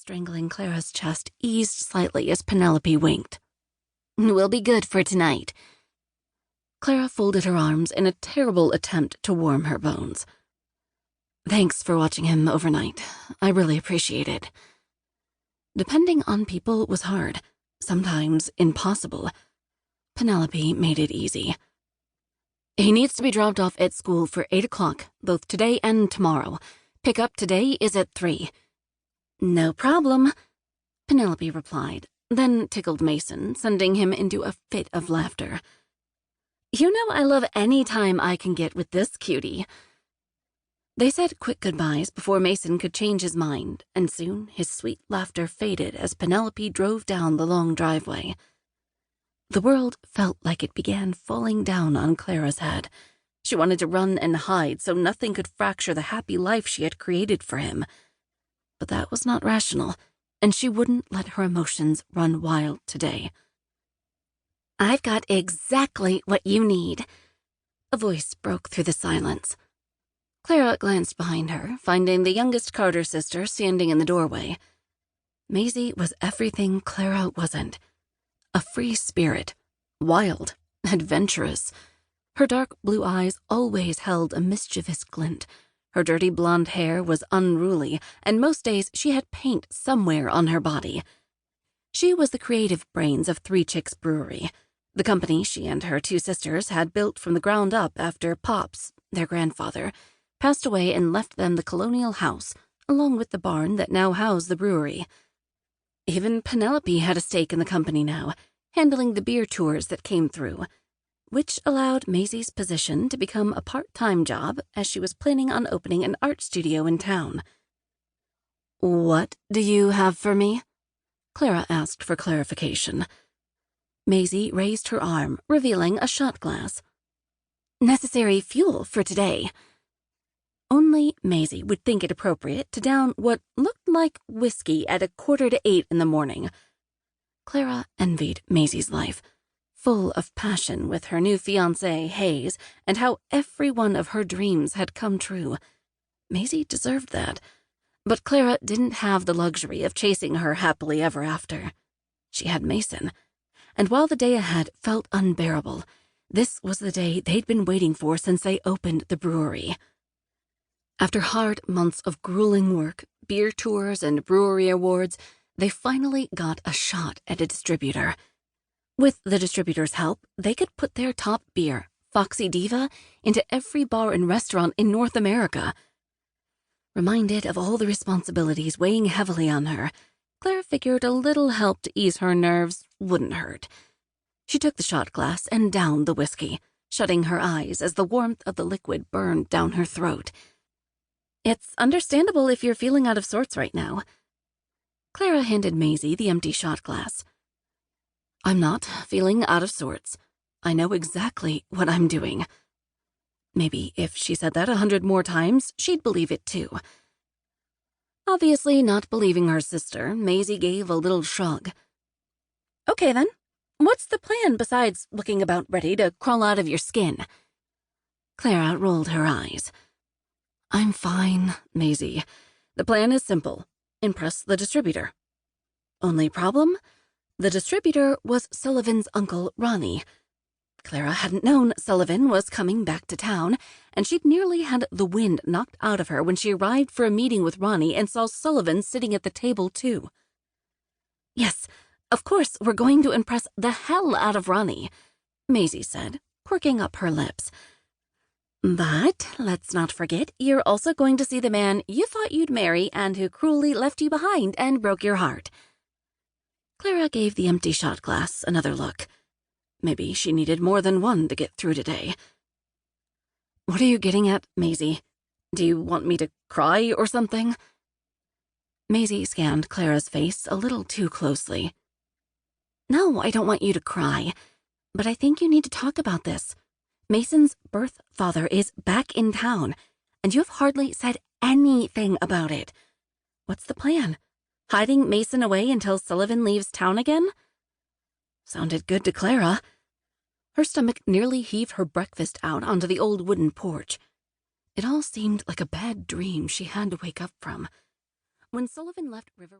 strangling Clara's chest eased slightly as Penelope winked. "We'll be good for tonight." Clara folded her arms in a terrible attempt to warm her bones. "Thanks for watching him overnight. I really appreciate it." Depending on people was hard, sometimes impossible. Penelope made it easy. "He needs to be dropped off at school for 8 o'clock, both today and tomorrow. Pickup today is at 3. "No problem," Penelope replied, then tickled Mason, sending him into a fit of laughter. "You know I love any time I can get with this cutie." They said quick goodbyes before Mason could change his mind, and soon his sweet laughter faded as Penelope drove down the long driveway. The world felt like it began falling down on Clara's head. She wanted to run and hide so nothing could fracture the happy life she had created for him. But that was not rational, and she wouldn't let her emotions run wild today. "I've got exactly what you need," a voice broke through the silence. Clara glanced behind her, finding the youngest Carter sister standing in the doorway. Maisie was everything Clara wasn't. A free spirit, wild, adventurous. Her dark blue eyes always held a mischievous glint. Her dirty blonde hair was unruly, and most days she had paint somewhere on her body. She was the creative brains of Three Chicks Brewery, the company she and her 2 sisters had built from the ground up after Pops, their grandfather, passed away and left them the colonial house, along with the barn that now housed the brewery. Even Penelope had a stake in the company now, handling the beer tours that came through, which allowed Maisie's position to become a part-time job as she was planning on opening an art studio in town. "What do you have for me?" Clara asked for clarification. Maisie raised her arm, revealing a shot glass. "Necessary fuel for today." Only Maisie would think it appropriate to down what looked like whiskey at 7:45 in the morning. Clara envied Maisie's life, full of passion with her new fiancé, Hayes, and how every one of her dreams had come true. Maisie deserved that, but Clara didn't have the luxury of chasing her happily ever after. She had Mason, and while the day ahead felt unbearable, this was the day they'd been waiting for since they opened the brewery. After hard months of grueling work, beer tours, and brewery awards, they finally got a shot at a distributor. With the distributor's help, they could put their top beer, Foxy Diva, into every bar and restaurant in North America. Reminded of all the responsibilities weighing heavily on her, Clara figured a little help to ease her nerves wouldn't hurt. She took the shot glass and downed the whiskey, shutting her eyes as the warmth of the liquid burned down her throat. "It's understandable if you're feeling out of sorts right now." Clara handed Maisie the empty shot glass. "I'm not feeling out of sorts. I know exactly what I'm doing." Maybe if she said that 100 more times, she'd believe it too. Obviously not believing her sister, Maisie gave a little shrug. "Okay then, what's the plan besides looking about ready to crawl out of your skin?" Clara rolled her eyes. "I'm fine, Maisie. The plan is simple. Impress the distributor." Only problem? The distributor was Sullivan's uncle, Ronnie. Clara hadn't known Sullivan was coming back to town, and she'd nearly had the wind knocked out of her when she arrived for a meeting with Ronnie and saw Sullivan sitting at the table, too. "Yes, of course we're going to impress the hell out of Ronnie," Maisie said, quirking up her lips. "But let's not forget you're also going to see the man you thought you'd marry and who cruelly left you behind and broke your heart." Clara gave the empty shot glass another look. Maybe she needed more than one to get through today. "What are you getting at, Maisie? Do you want me to cry or something?" Maisie scanned Clara's face a little too closely. "No, I don't want you to cry, but I think you need to talk about this. Mason's birth father is back in town, and you have hardly said anything about it. What's the plan? Hiding Mason away until Sullivan leaves town again?" Sounded good to Clara. Her stomach nearly heaved her breakfast out onto the old wooden porch. It all seemed like a bad dream she had to wake up from. When Sullivan left River...